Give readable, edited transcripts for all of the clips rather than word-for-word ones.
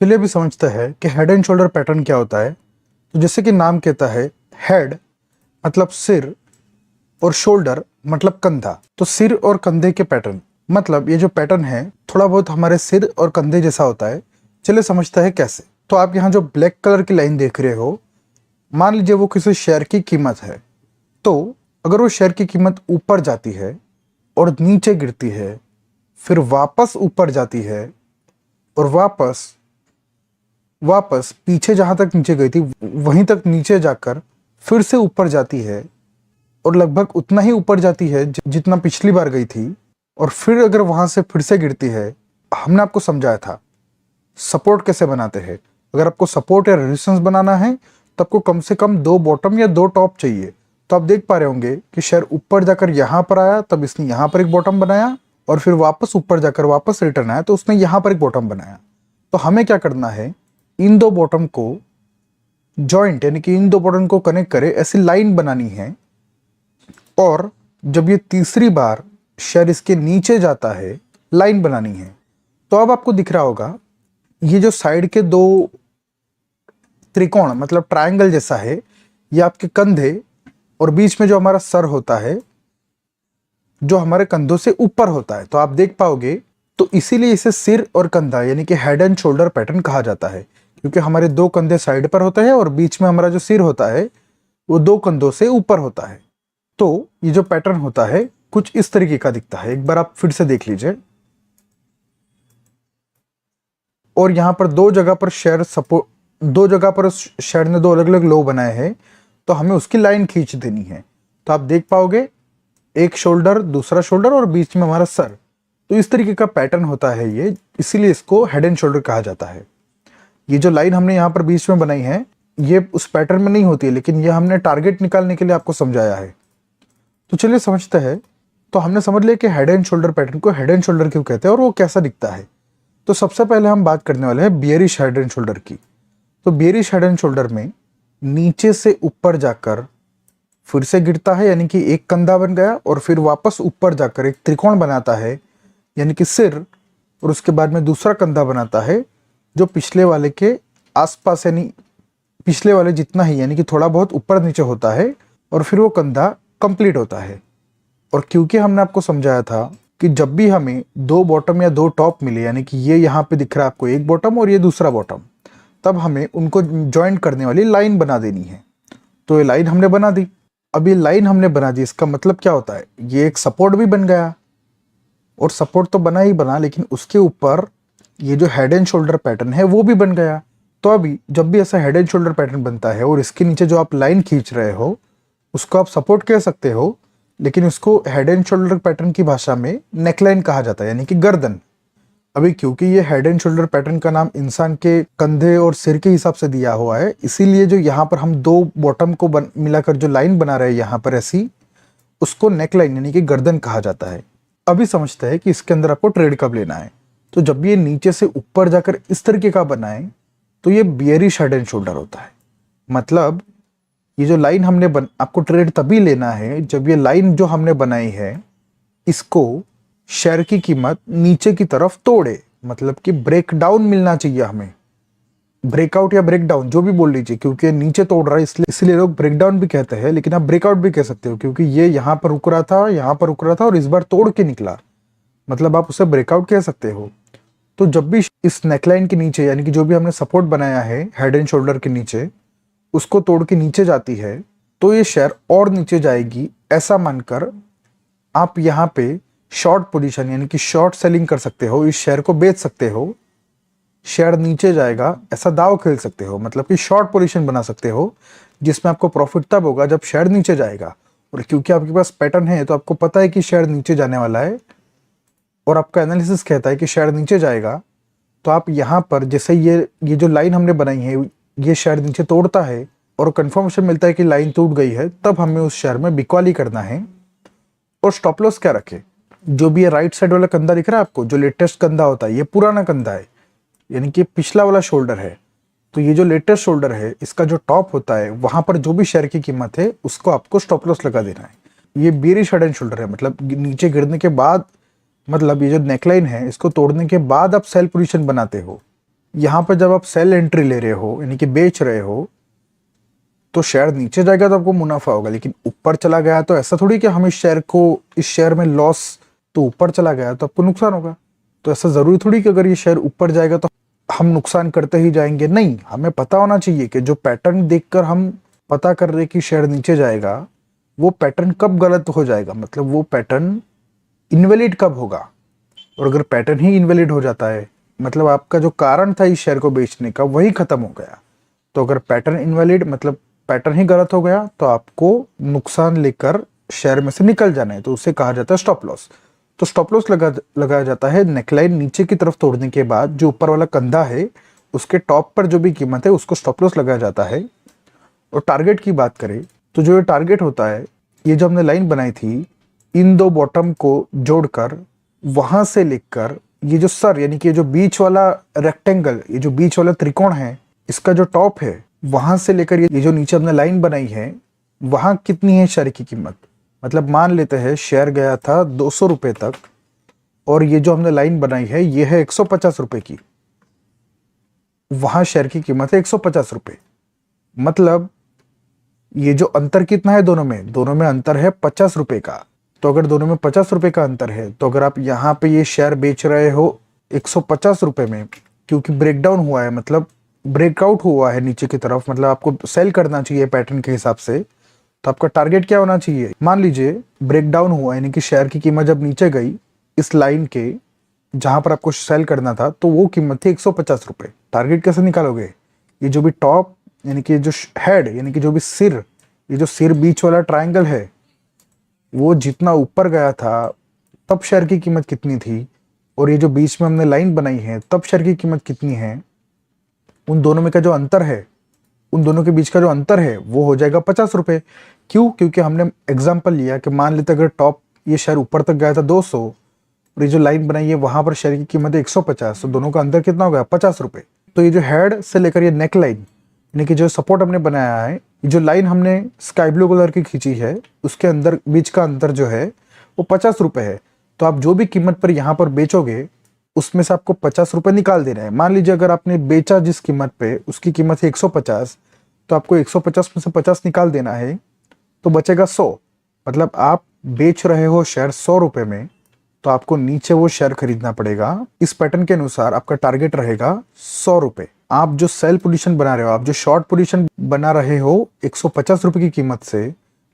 चलिए अभी समझते हैं कि हेड एंड शोल्डर पैटर्न क्या होता है। तो जैसे कि नाम कहता है, हेड मतलब सिर और शोल्डर मतलब कंधा। तो सिर और कंधे के पैटर्न मतलब ये जो पैटर्न है थोड़ा बहुत हमारे सिर और कंधे जैसा होता है। चलिए समझते हैं कैसे। तो आप यहाँ जो ब्लैक कलर की लाइन देख रहे हो, मान लीजिए वो किसी शेयर की कीमत है। तो अगर वो शेयर की कीमत ऊपर जाती है और नीचे गिरती है, फिर वापस ऊपर जाती है और वापस वापस पीछे जहां तक नीचे गई थी वहीं तक नीचे जाकर फिर से ऊपर जाती है और लगभग उतना ही ऊपर जाती है जितना पिछली बार गई थी, और फिर अगर वहां से फिर से गिरती है। हमने आपको समझाया था सपोर्ट कैसे बनाते हैं। अगर आपको सपोर्ट या रेजिस्टेंस बनाना है तो आपको कम से कम दो बॉटम या दो टॉप चाहिए। तो आप देख पा रहे होंगे कि शेयर ऊपर जाकर यहां पर आया, तब इसने यहां पर एक बॉटम बनाया, और फिर वापस ऊपर जाकर वापस रिटर्न आया तो उसने यहां पर एक बॉटम बनाया। तो हमें क्या करना है, इन दो बॉटम को जॉइंट यानी कि इन दो बॉटम को कनेक्ट करे ऐसी लाइन बनानी है। और जब ये तीसरी बार शेयर इसके नीचे जाता है, लाइन बनानी है। तो अब आपको दिख रहा होगा ये जो साइड के दो त्रिकोण मतलब ट्रायंगल जैसा है, ये आपके कंधे और बीच में जो हमारा सर होता है जो हमारे कंधों से ऊपर होता है। तो आप देख पाओगे, तो इसीलिए इसे सिर और कंधा यानी कि हेड एंड शोल्डर पैटर्न कहा जाता है, क्योंकि हमारे दो कंधे साइड पर होते हैं और बीच में हमारा जो सिर होता है वो दो कंधों से ऊपर होता है। तो ये जो पैटर्न होता है कुछ इस तरीके का दिखता है। एक बार आप फिर से देख लीजिए। और यहां पर दो जगह पर शेयर ने दो अलग अलग लो बनाए हैं, तो हमें उसकी लाइन खींच देनी है। तो आप देख पाओगे एक शोल्डर, दूसरा शोल्डर और बीच में हमारा सर। तो इस तरीके का पैटर्न होता है ये, इसीलिए इसको हेड एंड शोल्डर कहा जाता है। ये जो लाइन हमने यहाँ पर बीच में बनाई है ये उस पैटर्न में नहीं होती है, लेकिन ये हमने टारगेट निकालने के लिए आपको समझाया है। तो चलिए समझते हैं। तो हमने समझ लिया कि हेड एंड शोल्डर पैटर्न को हेड एंड शोल्डर क्यों कहते हैं और वो कैसा दिखता है। तो सबसे पहले हम बात करने वाले हैं बियरिश हेड एंड शोल्डर की। तो बियरिश हेड एंड शोल्डर में नीचे से ऊपर जाकर फिर से गिरता है यानी कि एक कंधा बन गया, और फिर वापस ऊपर जाकर एक त्रिकोण बनाता है यानी कि सिर, और उसके बाद में दूसरा कंधा बनाता है जो पिछले वाले के आसपास यानी पिछले वाले जितना ही यानी कि थोड़ा बहुत ऊपर नीचे होता है, और फिर वो कंधा कंप्लीट होता है। और क्योंकि हमने आपको समझाया था कि जब भी हमें दो बॉटम या दो टॉप मिले यानी कि ये यहाँ पे दिख रहा है आपको एक बॉटम और ये दूसरा बॉटम, तब हमें उनको ज्वाइंट करने वाली लाइन बना देनी है। तो ये लाइन हमने बना दी। अब ये लाइन हमने बना दी, इसका मतलब क्या होता है, ये एक सपोर्ट भी बन गया। और सपोर्ट तो बना ही बना, लेकिन उसके ऊपर ये जो हेड एंड शोल्डर पैटर्न है वो भी बन गया। तो अभी जब भी ऐसा हेड एंड शोल्डर पैटर्न बनता है और इसके नीचे जो आप लाइन खींच रहे हो उसको आप सपोर्ट कह सकते हो, लेकिन उसको हेड एंड शोल्डर पैटर्न की भाषा में नेकलाइन कहा जाता है यानी कि गर्दन। अभी क्योंकि ये हेड एंड शोल्डर पैटर्न का नाम इंसान के कंधे और सिर के हिसाब से दिया हुआ है, इसीलिए जो यहाँ पर हम दो बॉटम को मिलाकर जो लाइन बना रहे हैं यहाँ पर ऐसी, उसको नेकलाइन यानी कि गर्दन कहा जाता है। अभी समझते हैं कि इसके अंदर आपको ट्रेड कब लेना है। तो जब ये नीचे से ऊपर जाकर इस तरीके का बनाए तो ये बियरिश हेड एंड शोल्डर होता है। मतलब ये जो लाइन हमने आपको ट्रेड तभी लेना है जब ये लाइन जो हमने बनाई है इसको शेयर की कीमत नीचे की तरफ तोड़े, मतलब कि ब्रेक डाउन मिलना चाहिए हमें। ब्रेकआउट या ब्रेक डाउन जो भी बोल लीजिए, क्योंकि नीचे तोड़ रहा है इसलिए लोग ब्रेक डाउन भी कहते हैं, लेकिन आप ब्रेकआउट भी कह सकते हो क्योंकि ये यहाँ पर रुक रहा था, यहाँ पर रुक रहा था और इस बार तोड़ के निकला, मतलब आप उसे ब्रेकआउट कह सकते हो। तो जब भी इस नेकलाइन के नीचे यानी कि जो भी हमने सपोर्ट बनाया है हेड एंड शोल्डर के नीचे, उसको तोड़ के नीचे जाती है तो ये शेयर और नीचे जाएगी, ऐसा मानकर आप यहाँ पे शॉर्ट पोजीशन यानी कि शॉर्ट सेलिंग कर सकते हो, इस शेयर को बेच सकते हो। शेयर नीचे जाएगा ऐसा दाव खेल सकते हो, मतलब कि शॉर्ट पोजीशन बना सकते हो जिसमें आपको प्रॉफिट तब होगा जब शेयर नीचे जाएगा। और क्योंकि आपके पास पैटर्न है तो आपको पता है कि शेयर नीचे जाने वाला है और आपका एनालिसिस कहता है कि शेयर नीचे जाएगा, तो आप यहाँ पर जैसे ये जो लाइन हमने बनाई है ये शेयर नीचे तोड़ता है और कंफर्मेशन मिलता है कि लाइन टूट गई है, तब हमें उस शेयर में बिकवाली करना है। और स्टॉप लॉस क्या रखे, जो भी ये राइट साइड वाला कंधा दिख रहा है आपको, जो लेटेस्ट कंधा होता है ये पुराना कंधा है यानी कि पिछला वाला शोल्डर है। तो ये जो लेटेस्ट शोल्डर है इसका जो टॉप होता है वहां पर जो भी शेयर की कीमत है उसको आपको स्टॉप लॉस लगा देना है। ये बियरिश हेड एंड शोल्डर है, मतलब नीचे गिरने के बाद, मतलब ये जो नेकलाइन है इसको तोड़ने के बाद आप सेल पोजीशन बनाते हो, यहाँ पर जब आप सेल एंट्री ले रहे हो यानी कि बेच रहे हो, तो शेयर नीचे जाएगा तो आपको मुनाफा होगा, लेकिन ऊपर चला गया तो ऐसा थोड़ी कि हम इस शेयर में लॉस, तो ऊपर चला गया तो आपको नुकसान होगा। तो ऐसा जरूरी थोड़ी कि अगर ये शेयर ऊपर जाएगा तो हम नुकसान करते ही जाएंगे, नहीं। हमें पता होना चाहिए कि जो पैटर्न देखकर हम पता कर रहे कि शेयर नीचे जाएगा, वो पैटर्न कब गलत हो जाएगा, मतलब वो पैटर्न इनवैलिड कब होगा। और अगर पैटर्न ही इनवैलिड हो जाता है, मतलब आपका जो कारण था इस शेयर को बेचने का वही खत्म हो गया। तो अगर पैटर्न इनवैलिड मतलब पैटर्न ही गलत हो गया, तो आपको नुकसान लेकर शेयर में से निकल जाना है, तो उसे कहा जाता है स्टॉप लॉस। तो स्टॉप लॉस लगाया जाता है नेकलाइन नीचे की तरफ तोड़ने के बाद, जो ऊपर वाला कंधा है उसके टॉप पर जो भी कीमत है उसको स्टॉप लॉस लगाया जाता है। और टारगेट की बात करें तो जो ये टारगेट होता है, ये जो हमने लाइन बनाई थी इन दो बॉटम को जोड़कर, वहां से लेकर ये जो सर यानी कि जो बीच वाला रेक्टेंगल, ये जो बीच वाला त्रिकोण है, इसका जो टॉप है वहां से लेकर ये जो नीचे हमने लाइन बनाई है, वहां कितनी है शेयर की कीमत। मतलब मान लेते हैं शेयर गया था 200 रुपए तक, और ये जो हमने लाइन बनाई है ये है 150 रुपए की, वहां शेयर की कीमत है 150 रुपए। मतलब ये जो अंतर कितना है दोनों में अंतर है 50 रुपए का। तो अगर दोनों में 50 रुपए का अंतर है, तो अगर आप यहाँ पे ये शेयर बेच रहे हो 150 रुपए में, क्योंकि ब्रेकडाउन हुआ है, मतलब ब्रेकआउट हुआ है नीचे की तरफ, मतलब आपको सेल करना चाहिए पैटर्न के हिसाब से, तो आपका टारगेट क्या होना चाहिए। मान लीजिए ब्रेकडाउन हुआ यानी कि शेयर की कीमत जब नीचे गई इस लाइन के जहां पर आपको सेल करना था, तो वो कीमत थी 150 रुपए। टारगेट कैसे निकालोगे, ये जो भी टॉप यानी कि जो हेड यानी कि जो भी सिर, ये जो सिर बीच वाला ट्राइंगल है, वो जितना ऊपर गया था तब शेयर की कीमत कितनी थी, और ये जो बीच में हमने लाइन बनाई है तब शेयर की कीमत कितनी है, उन दोनों में का जो अंतर है, उन दोनों के बीच का जो अंतर है वो हो जाएगा 50 रुपए। क्यों, क्योंकि हमने एग्जाम्पल लिया कि मान लेते अगर टॉप ये शेयर ऊपर तक गया था 200, और ये जो लाइन बनाई है वहां पर शेयर की कीमत है 150, तो दोनों का अंतर कितना हो गया 50 रुपए। तो ये जो हेड से लेकर ये नेक लाइन यानी कि जो सपोर्ट हमने बनाया है, ये जो लाइन हमने स्काई ब्लू कलर की खींची है, उसके अंदर बीच का अंतर जो है वो 50 रुपए है। तो आप जो भी कीमत पर यहाँ पर बेचोगे उसमें से आपको 50 रुपए निकाल देना है। मान लीजिए अगर आपने बेचा जिस कीमत पे उसकी कीमत है 150, तो आपको 150 में से 50 निकाल देना है, तो बचेगा 100। मतलब आप बेच रहे हो शेयर 100 रुपए में, तो आपको नीचे वो शेयर खरीदना पड़ेगा। इस पैटर्न के अनुसार आपका टारगेट रहेगा 100 रुपए। आप जो सेल पोजीशन बना रहे हो, आप जो शॉर्ट पोजीशन बना रहे हो 150 रुपए की कीमत से,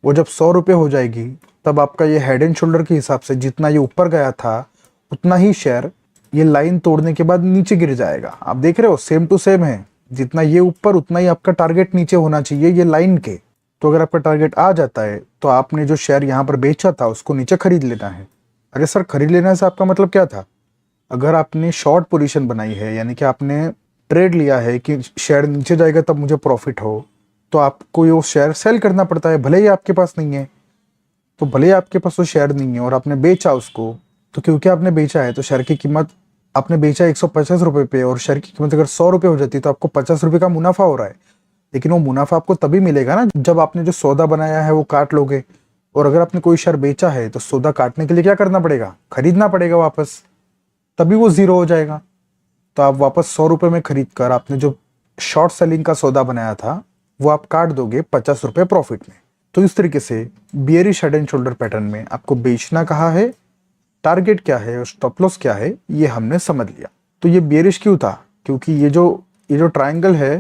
वो जब 100 रुपए हो जाएगी, तब आपका ये हेड एंड शोल्डर के हिसाब से जितना ये ऊपर गया था उतना ही शेयर ये लाइन तोड़ने के बाद नीचे गिर जाएगा। आप देख रहे हो सेम टू सेम है, जितना ये ऊपर उतना ही आपका टारगेट नीचे होना चाहिए ये लाइन के। तो अगर आपका टारगेट आ जाता है तो आपने जो शेयर यहाँ पर बेचा था उसको नीचे खरीद लेना है। अरे सर, खरीद लेने से आपका मतलब क्या था। अगर आपने शॉर्ट पोजीशन बनाई है यानी कि आपने ट्रेड लिया है कि शेयर नीचे जाएगा तब मुझे प्रॉफिट हो, तो आपको वो शेयर सेल करना पड़ता है, भले ही आपके पास नहीं है। तो भले ही आपके पास वो शेयर नहीं है और आपने बेचा उसको, तो क्योंकि आपने बेचा है तो शेयर की कीमत आपने बेचा 150 रुपए पे, और शेयर की कीमत अगर 100 रुपए हो जाती है तो आपको 50 रुपए का मुनाफा हो रहा है। लेकिन वो मुनाफा आपको तभी मिलेगा ना जब आपने जो सौदा बनाया है वो काट लोगे। और अगर आपने कोई शेयर बेचा है तो सौदा काटने के लिए क्या करना पड़ेगा, खरीदना पड़ेगा वापस, तभी वो जीरो हो जाएगा। तो आप वापस 100 रुपए में खरीद कर आपने जो शॉर्ट सेलिंग का सौदा बनाया था वो आप काट दोगे 50 रुपए प्रॉफिट में। तो इस तरीके से bearish head and shoulder pattern में आपको बेचना कहाँ है, टारगेट क्या है और स्टॉप लॉस क्या है, ये हमने समझ लिया। तो ये बियरिश क्यों था, क्योंकि ये जो ट्राइंगल है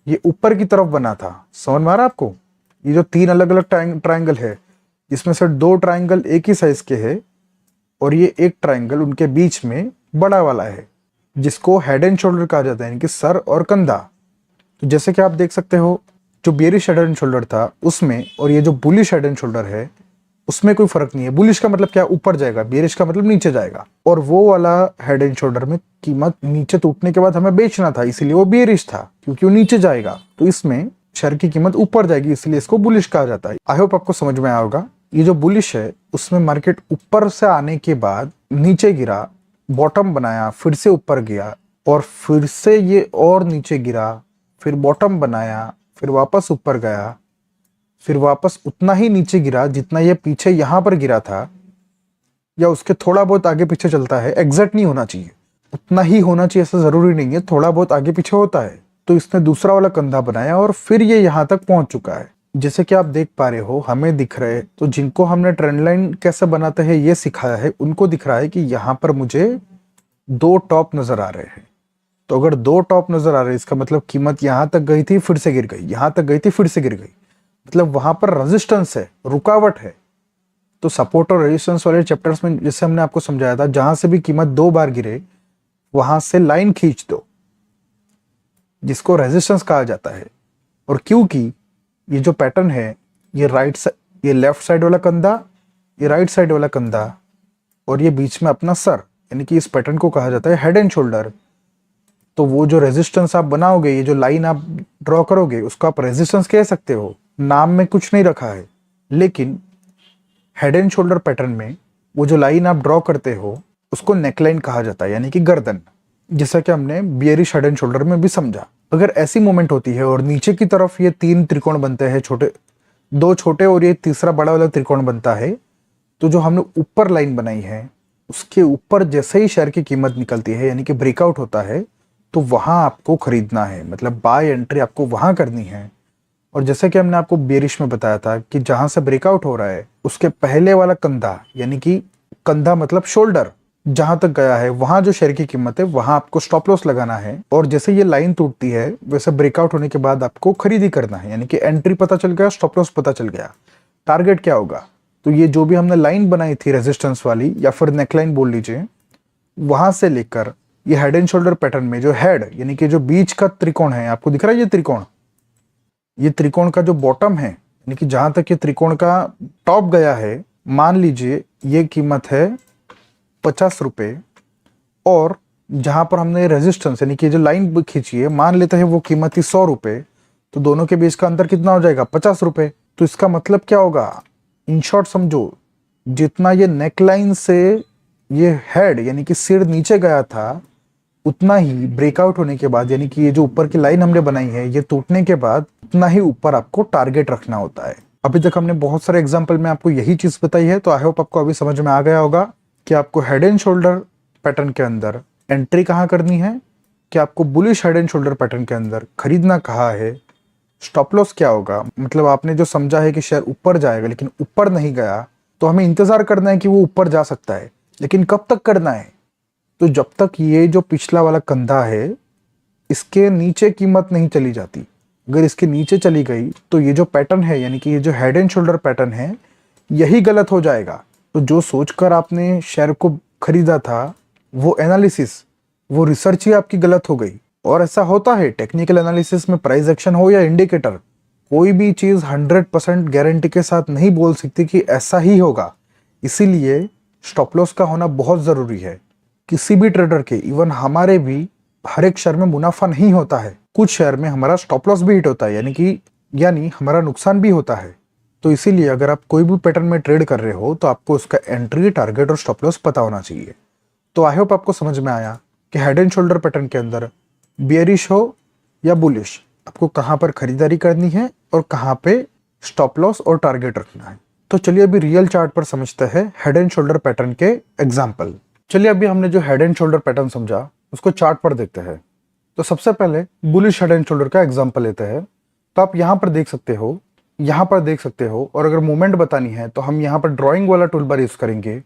ये ऊपर की तरफ बना था। समझ में आ रहा है आपको। ये जो 3 अलग अलग ट्राइंगल है, जिसमें से 2 ट्राइंगल एक ही साइज के है, और ये एक ट्राइंगल उनके बीच में बड़ा वाला है, जिसको हेड एंड शोल्डर कहा जाता है, यानी कि सर और कंधा। तो जैसे कि आप देख सकते हो, जो बियरिश हेड एंड शोल्डर था उसमें और ये जो बुलिश हेड एंड शोल्डर है उसमें कोई फर्क नहीं है। बुलिश का मतलब क्या, ऊपर जाएगा, बियरिश का मतलब नीचे जाएगा। और वो वाला हेड एंड शोल्डर में कीमत नीचे टूटने के बाद हमें बेचना था, इसलिए वो बियरिश था, क्योंकि वो नीचे जाएगा। तो इसमें शेयर की कीमत ऊपर जाएगी, इसलिए इसको बुलिश कहा जाता है। आई होप आपको समझ में आया होगा। ये जो बुलिश है उसमें मार्केट ऊपर से आने के बाद नीचे गिरा, बॉटम बनाया, फिर से ऊपर गया, और फिर से ये और नीचे गिरा, फिर बॉटम बनाया, फिर वापस ऊपर गया, फिर वापस उतना ही नीचे गिरा जितना ये पीछे यहां पर गिरा था, या उसके थोड़ा बहुत आगे पीछे चलता है, एग्जैक्ट नहीं होना चाहिए। उतना ही होना चाहिए ऐसा जरूरी नहीं है, थोड़ा बहुत आगे पीछे होता है। तो इसने दूसरा वाला कंधा बनाया और फिर ये यहाँ तक पहुंच चुका है। जैसे कि आप देख पा रहे हो, हमें दिख रहे, तो जिनको हमने ट्रेंड लाइन कैसे बनाते हैं ये सिखाया है, उनको दिख रहा है कि यहाँ पर मुझे दो टॉप नजर आ रहे हैं। तो अगर दो टॉप नजर आ रहे हैं, इसका मतलब कीमत यहाँ तक गई थी फिर से गिर गई, यहाँ तक गई थी फिर से गिर गई, मतलब वहां पर रेजिस्टेंस है, रुकावट है। तो सपोर्ट और रेजिस्टेंस वाले चैप्टर्स में जैसे हमने आपको समझाया था, जहां से भी कीमत दो बार गिरे वहां से लाइन खींच दो, जिसको रेजिस्टेंस कहा जाता है। और क्योंकि ये जो पैटर्न है, ये लेफ्ट साइड वाला कंधा, ये राइट साइड वाला कंधा, और ये बीच में अपना सर, यानी कि इस पैटर्न को कहा जाता है हेड एंड शोल्डर। तो वो जो रेजिस्टेंस आप बनाओगे, ये जो लाइन आप ड्रॉ करोगे, उसको आप रेजिस्टेंस कह सकते हो। नाम में कुछ नहीं रखा है, लेकिन हेड एंड शोल्डर पैटर्न में वो जो लाइन आप ड्रॉ करते हो उसको नेकलाइन कहा जाता है, यानी कि गर्दन, जैसा कि हमने बियरिश हेड एंड शोल्डर में भी समझा। अगर ऐसी मूवमेंट होती है और नीचे की तरफ ये तीन त्रिकोण बनते हैं, छोटे दो छोटे और ये तीसरा बड़ा वाला त्रिकोण बनता है, तो जो हमने ऊपर लाइन बनाई है उसके ऊपर जैसे ही शेयर की कीमत निकलती है, यानी कि ब्रेकआउट होता है, तो वहां आपको खरीदना है, मतलब बाय एंट्री आपको वहां करनी है। और जैसे कि हमने आपको बेरिश में बताया था कि जहां से ब्रेकआउट हो रहा है उसके पहले वाला कंधा, यानी कि कंधा मतलब शोल्डर, जहां तक गया है वहां जो शेयर की कीमत है वहां आपको स्टॉप लॉस लगाना है। और जैसे ये लाइन टूटती है वैसे ब्रेकआउट होने के बाद आपको खरीदी करना है, यानी कि एंट्री पता चल गया, स्टॉप लॉस पता चल गया, टारगेट क्या होगा। तो ये जो भी हमने लाइन बनाई थी रेजिस्टेंस वाली या फिर नेकलाइन बोल लीजिए, वहां से लेकर ये हेड एंड शोल्डर पैटर्न में जो हेड, यानी कि जो बीच का त्रिकोण है, आपको दिख रहा है ये त्रिकोण, ये त्रिकोण का जो बॉटम है, यानी कि जहां तक ये त्रिकोण का टॉप गया है, मान लीजिए ये कीमत है 50 रुपए, और जहां पर हमने रेजिस्टेंस यानी कि जो लाइन खींची है, मान लेते हैं वो कीमत थी 100 रुपए, तो दोनों के बीच का अंतर कितना हो जाएगा, 50 रुपए। तो इसका मतलब क्या होगा, इन शॉर्ट समझो, जितना ये नेकलाइन से ये हेड यानी कि सिर नीचे गया था, उतना ही ब्रेकआउट होने के बाद, यानी कि ये जो ऊपर की लाइन हमने बनाई है ये टूटने के बाद, उतना ही ऊपर आपको टारगेट रखना होता है। अभी तक हमने बहुत सारे एग्जांपल में आपको यही चीज बताई है, तो आई होप आपको अभी समझ में आ गया होगा कि आपको हेड एंड शोल्डर पैटर्न के अंदर एंट्री कहाँ करनी है, कि आपको bullish head and shoulder pattern के अंदर खरीदना कहाँ है, स्टॉप लॉस क्या होगा। मतलब आपने जो समझा है कि शेयर ऊपर जाएगा लेकिन ऊपर नहीं गया, तो हमें इंतजार करना है कि वो ऊपर जा सकता है, लेकिन कब तक करना है, तो जब तक ये जो पिछला वाला कंधा है इसके नीचे कीमत नहीं चली जाती। अगर इसके नीचे चली गई तो ये जो पैटर्न है, यानी कि ये जो हेड एंड शोल्डर पैटर्न है, यही गलत हो जाएगा। तो जो सोचकर आपने शेयर को खरीदा था, वो एनालिसिस, वो रिसर्च ही आपकी गलत हो गई। और ऐसा होता है टेक्निकल एनालिसिस में, प्राइस एक्शन हो या इंडिकेटर, कोई भी चीज 100% गारंटी के साथ नहीं बोल सकती कि ऐसा ही होगा। इसीलिए स्टॉप लॉस का होना बहुत जरूरी है। किसी भी ट्रेडर के, इवन हमारे भी, हर एक शेयर में मुनाफा नहीं होता है, कुछ शेयर में हमारा स्टॉप लॉस भी हिट होता है, यानी हमारा नुकसान भी होता है। तो इसीलिए अगर आप कोई भी पैटर्न में ट्रेड कर रहे हो तो आपको उसका एंट्री, टारगेट और स्टॉप लॉस पता होना चाहिए। तो आई होप आपको समझ में आया कि हेड एंड शोल्डर पैटर्न के अंदर बियरिश हो या बुलिश, आपको कहां पर खरीदारी करनी है और कहां पे स्टॉप लॉस और टारगेट रखना है। तो चलिए अभी रियल चार्ट पर समझते हैं हेड एंड शोल्डर पैटर्न के एग्जाम्पल। चलिए अभी हमने जो हेड एंड शोल्डर पैटर्न समझा उसको चार्ट पर देखते हैं। तो सबसे पहले बुलिश हेड एंड शोल्डर का एग्जांपल लेते हैं। तो आप यहाँ पर देख सकते हो, यहाँ पर देख सकते हो, और अगर मूवमेंट बतानी है तो हम यहाँ पर ड्राइंग वाला टूल बार यूज करेंगे।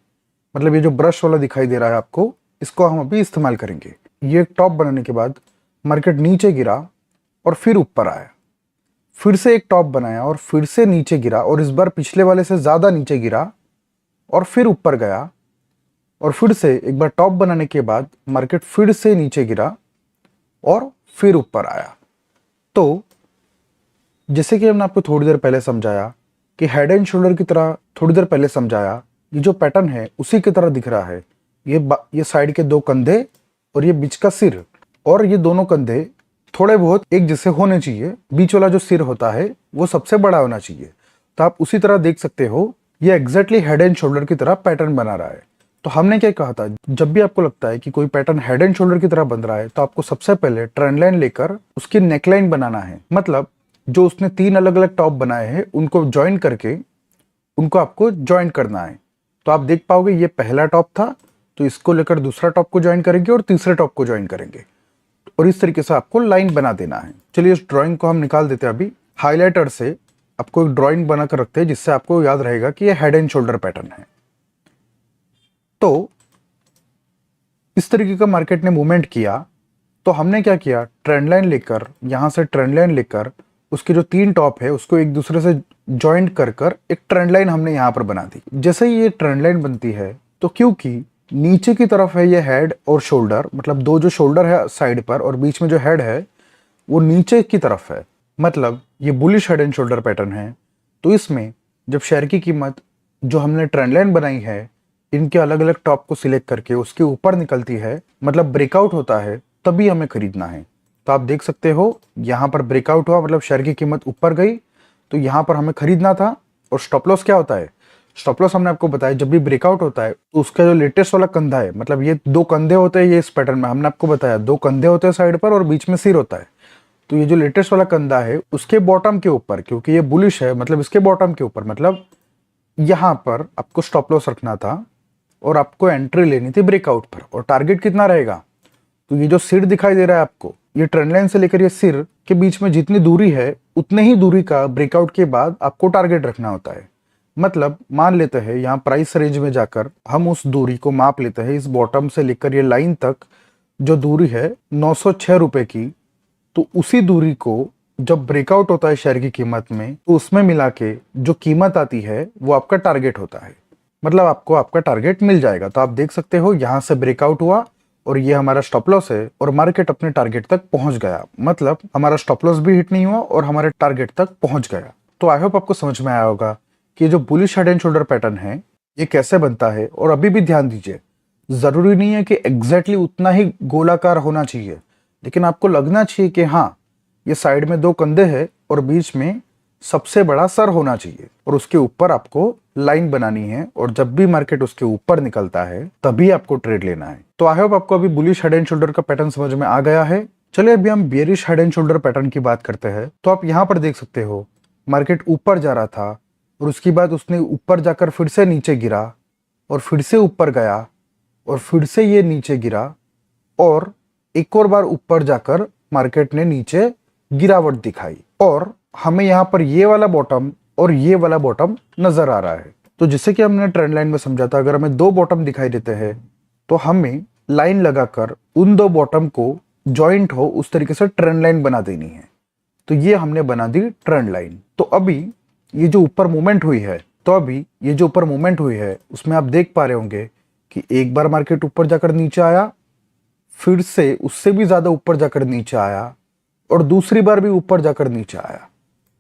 मतलब ये जो ब्रश वाला दिखाई दे रहा है आपको, इसको हम अभी इस्तेमाल करेंगे। ये एक टॉप बनाने के बाद मार्केट नीचे गिरा और फिर ऊपर आया, फिर से एक टॉप बनाया और फिर से नीचे गिरा, और इस बार पिछले वाले से ज्यादा नीचे गिरा और फिर ऊपर गया, और फिर से एक बार टॉप बनाने के बाद मार्केट फिर से नीचे गिरा और फिर ऊपर आया। तो जैसे कि हमने आपको थोड़ी देर पहले समझाया कि हेड एंड शोल्डर की तरह, थोड़ी देर पहले समझाया, ये जो पैटर्न है उसी की तरह दिख रहा है। ये साइड के दो कंधे और ये बीच का सिर, और ये दोनों कंधे थोड़े बहुत एक जैसे होने चाहिए, बीच वाला जो सिर होता है वो सबसे बड़ा होना चाहिए। तो आप उसी तरह देख सकते हो, ये एग्जैक्टली हेड एंड शोल्डर की तरह पैटर्न बना रहा है। तो हमने क्या कहा था, जब भी आपको लगता है कि कोई पैटर्न हेड एंड शोल्डर की तरह बन रहा है, तो आपको सबसे पहले ट्रेंड लाइन लेकर उसकी नेकलाइन बनाना है। मतलब जो उसने 3 अलग अलग टॉप बनाए हैं उनको ज्वाइन करके उनको आपको ज्वाइन करना है। तो आप देख पाओगे ये पहला टॉप था तो इसको लेकर दूसरा टॉप को ज्वाइन करेंगे और तीसरे टॉप को ज्वाइन करेंगे और इस तरीके से आपको लाइन बना देना है। चलिए इस ड्राइंग को हम निकाल देते हैं। अभी हाइलाइटर से आपको एक ड्राइंग बनाकर रखते हैं जिससे आपको याद रहेगा कि ये हेड एंड शोल्डर पैटर्न है। तो इस तरीके का मार्केट ने मूवमेंट किया तो हमने क्या किया, ट्रेंड लाइन लेकर, यहां से ट्रेंड लाइन लेकर उसके जो 3 टॉप है उसको एक दूसरे से ज्वाइंट कर कर एक ट्रेंड लाइन हमने यहां पर बना दी। जैसे ही ये ट्रेंड लाइन बनती है तो क्योंकि नीचे की तरफ है ये हेड और शोल्डर, मतलब दो जो शोल्डर है साइड पर और बीच में जो हेड है वो नीचे की तरफ है, मतलब ये bullish head and shoulder pattern है। तो इसमें जब शेयर की कीमत जो हमने ट्रेंड लाइन बनाई है इनके अलग अलग टॉप को सिलेक्ट करके उसके ऊपर निकलती है, मतलब ब्रेकआउट होता है, तभी हमें खरीदना है। तो आप देख सकते हो यहां पर ब्रेकआउट हुआ, मतलब शेयर की कीमत ऊपर गई, तो यहां पर हमें खरीदना था। और स्टॉप लॉस क्या होता है, स्टॉप लॉस हमने आपको बताया जब भी ब्रेकआउट होता है तो उसका जो लेटेस्ट वाला कंधा है, मतलब ये 2 कंधे होते हैं, ये इस पैटर्न में हमने आपको बताया 2 कंधे होते हैं साइड पर और बीच में सिर होता है। तो ये जो लेटेस्ट वाला कंधा है उसके बॉटम के ऊपर, क्योंकि ये बुलिश है मतलब इसके बॉटम के ऊपर, मतलब यहां पर आपको स्टॉप लॉस रखना था और आपको एंट्री लेनी थी ब्रेकआउट पर। और टारगेट कितना रहेगा, तो ये जो सिर दिखाई दे रहा है आपको, ये ट्रेंड लाइन से लेकर ये सिर के बीच में जितनी दूरी है उतने ही दूरी का ब्रेकआउट के बाद आपको टारगेट रखना होता है। मतलब मान लेते हैं यहाँ प्राइस रेंज में जाकर हम उस दूरी को माप लेते हैं, इस बॉटम से लेकर ये लाइन तक जो दूरी है 906 रुपए की, तो उसी दूरी को जब ब्रेकआउट होता है शेयर की कीमत में तो उसमें मिला के जो कीमत आती है वो आपका टारगेट होता है, मतलब आपको आपका टारगेट मिल जाएगा। तो आप देख सकते हो यहां से ब्रेकआउट हुआ और ये हमारा स्टॉप लॉस है और मार्केट अपने टारगेट तक पहुंच गया, मतलब हमारा स्टॉप लॉस भी हिट नहीं हुआ और हमारे टारगेट तक पहुंच गया। तो आई होप आपको समझ में आया होगा कि जो bullish head and shoulder pattern है ये कैसे बनता है। और अभी भी ध्यान दीजिए, जरूरी नहीं है कि एग्जैक्टली उतना ही गोलाकार होना चाहिए, लेकिन आपको लगना चाहिए कि हाँ ये साइड में 2 कंधे हैं और बीच में सबसे बड़ा सर होना चाहिए और उसके ऊपर आपको लाइन बनानी है और जब भी मार्केट उसके ऊपर निकलता है तभी आपको ट्रेड लेना है। तो आई होप आपको अभी बुलिश हेड एंड शोल्डर का पैटर्न समझ में आ गया है। चलिए अभी हम bearish head and shoulder pattern की बात करते हैं। तो आप यहाँ पर देख सकते हो मार्केट ऊपर जा रहा था और उसके बाद उसने ऊपर जाकर फिर से नीचे गिरा और फिर से ऊपर गया और फिर से ये नीचे गिरा और एक और बार ऊपर जाकर मार्केट ने नीचे गिरावट दिखाई और हमें यहाँ पर ये वाला बॉटम और ये वाला बॉटम नजर आ रहा है। तो जैसे कि हमने ट्रेंड लाइन में समझा था, अगर हमें 2 बॉटम दिखाई देते हैं तो हमें लाइन लगाकर उन 2 बॉटम को जॉइंट हो उस तरीके से ट्रेंड लाइन बना देनी है। तो ये हमने बना दी ट्रेंड लाइन। तो अभी ये जो ऊपर मूवमेंट हुई है, उसमें आप देख पा रहे होंगे कि एक बार मार्केट ऊपर जाकर नीचे आया, फिर से उससे भी ज्यादा ऊपर जाकर नीचे आया और दूसरी बार भी ऊपर जाकर नीचे आया।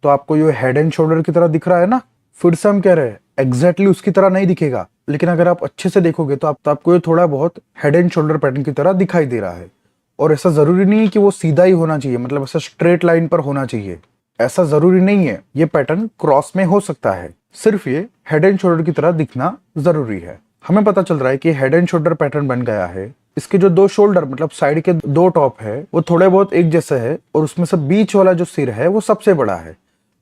तो आपको ये हेड एंड शोल्डर की तरह दिख रहा है ना। फिर से हम कह रहे हैं एग्जैक्टली उसकी तरह नहीं दिखेगा, लेकिन अगर आप अच्छे से देखोगे तो आपको ये थोड़ा बहुत हेड एंड शोल्डर पैटर्न की तरह दिखाई दे रहा है। और ऐसा जरूरी नहीं है कि वो सीधा ही होना चाहिए, मतलब ऐसा स्ट्रेट लाइन पर होना चाहिए, ऐसा जरूरी नहीं है। ये पैटर्न क्रॉस में हो सकता है, सिर्फ ये हेड एंड शोल्डर की तरह दिखना जरूरी है। हमें पता चल रहा है कि हेड एंड शोल्डर पैटर्न बन गया है। इसके जो 2 शोल्डर मतलब साइड के 2 टॉप है वो थोड़े बहुत एक जैसे है और उसमें से बीच वाला जो सिर है वो सबसे बड़ा है,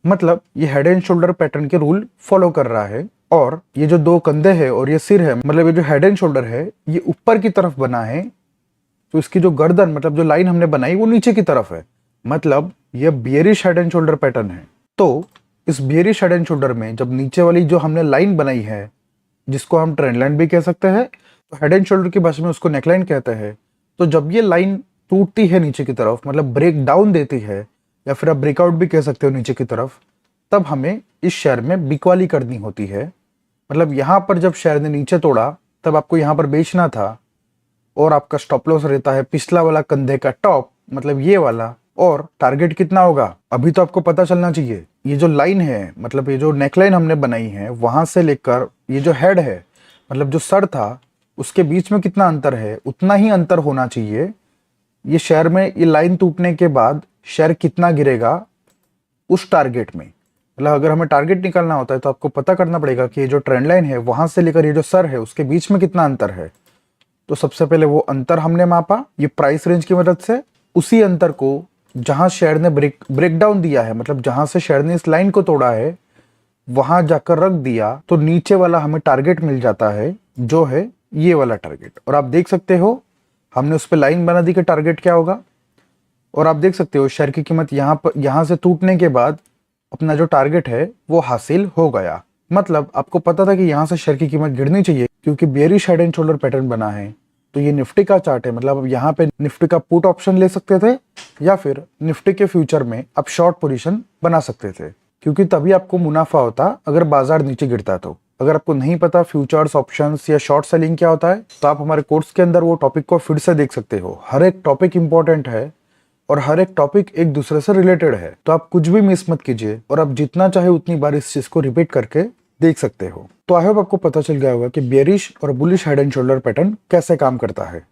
मतलब ये हेड एंड शोल्डर पैटर्न के रूल फॉलो कर रहा है। और ये जो 2 कंधे है और ये सिर है, मतलब ये जो हेड एंड शोल्डर है ये ऊपर की तरफ बना है, तो इसकी जो गर्दन मतलब जो लाइन हमने बनाई वो नीचे की तरफ है, मतलब ये bearish head and shoulder pattern है। तो इस बियरिश हेड एंड शोल्डर में जब नीचे वाली जो हमने लाइन बनाई है, जिसको हम ट्रेंड लाइन भी कह सकते हैं, तो हेड एंड शोल्डर की भाषा में उसको नेकलाइन कहते हैं। तो जब ये लाइन टूटती है नीचे की तरफ, मतलब ब्रेक डाउन देती है या फिर आप ब्रेकआउट भी कह सकते हो नीचे की तरफ, तब हमें इस शेयर में बिकवाली करनी होती है। मतलब यहां पर जब शेयर ने नीचे तोड़ा तब आपको यहां पर बेचना था और आपका स्टॉप लॉस रहता है पिछला वाला कंधे का टॉप, मतलब ये वाला। और टारगेट कितना होगा अभी तो आपको पता चलना चाहिए। ये जो लाइन है, मतलब ये जो नेकलाइन हमने बनाई है, वहां से लेकर ये जो हेड है, मतलब जो सर था, उसके बीच में कितना अंतर है, उतना ही अंतर होना चाहिए। ये शेयर में ये लाइन टूटने के बाद शेयर कितना गिरेगा उस टारगेट में, मतलब अगर हमें टारगेट निकालना होता है तो आपको पता करना पड़ेगा कि ये जो ट्रेंड लाइन है वहां से लेकर ये जो सर है उसके बीच में कितना अंतर है। तो सबसे पहले वो अंतर हमने मापा ये प्राइस रेंज की मदद से। उसी अंतर को जहां शेयर ने ब्रेकडाउन दिया है, मतलब जहां से शेयर ने इस लाइन को तोड़ा है वहां जाकर रख दिया, तो नीचे वाला हमें टारगेट मिल जाता है जो है ये वाला टारगेट, और आप देख सकते हो हमने उस पर लाइन बना दी कि टारगेट क्या होगा, और आप देख सकते हो शेयर की कीमत यहाँ से टूटने के बाद अपना जो टारगेट है वो हासिल हो गया। मतलब आपको पता था कि यहाँ से शेयर की कीमत गिरनी चाहिए क्योंकि bearish head and shoulder pattern बना है। तो ये निफ्टी का चार्ट है, मतलब अब यहाँ पे निफ्टी का पुट ऑप्शन ले सकते थे या फिर निफ्टी के फ्यूचर में आप शॉर्ट पोजीशन बना सकते थे, क्योंकि तभी आपको मुनाफा होता अगर बाजार नीचे गिरता तो। अगर आपको नहीं पता फ्यूचर्स, ऑप्शंस या शॉर्ट सेलिंग क्या होता है, तो आप हमारे कोर्स के अंदर वो टॉपिक को फिर से देख सकते हो। हर एक टॉपिक इंपॉर्टेंट है और हर एक टॉपिक एक दूसरे से रिलेटेड है, तो आप कुछ भी मिस मत कीजिए और आप जितना चाहे उतनी बार इस चीज को रिपीट करके देख सकते हो। तो आई होप आपको पता चल गया होगा कि बेयरिश और bullish head and shoulder pattern कैसे काम करता है।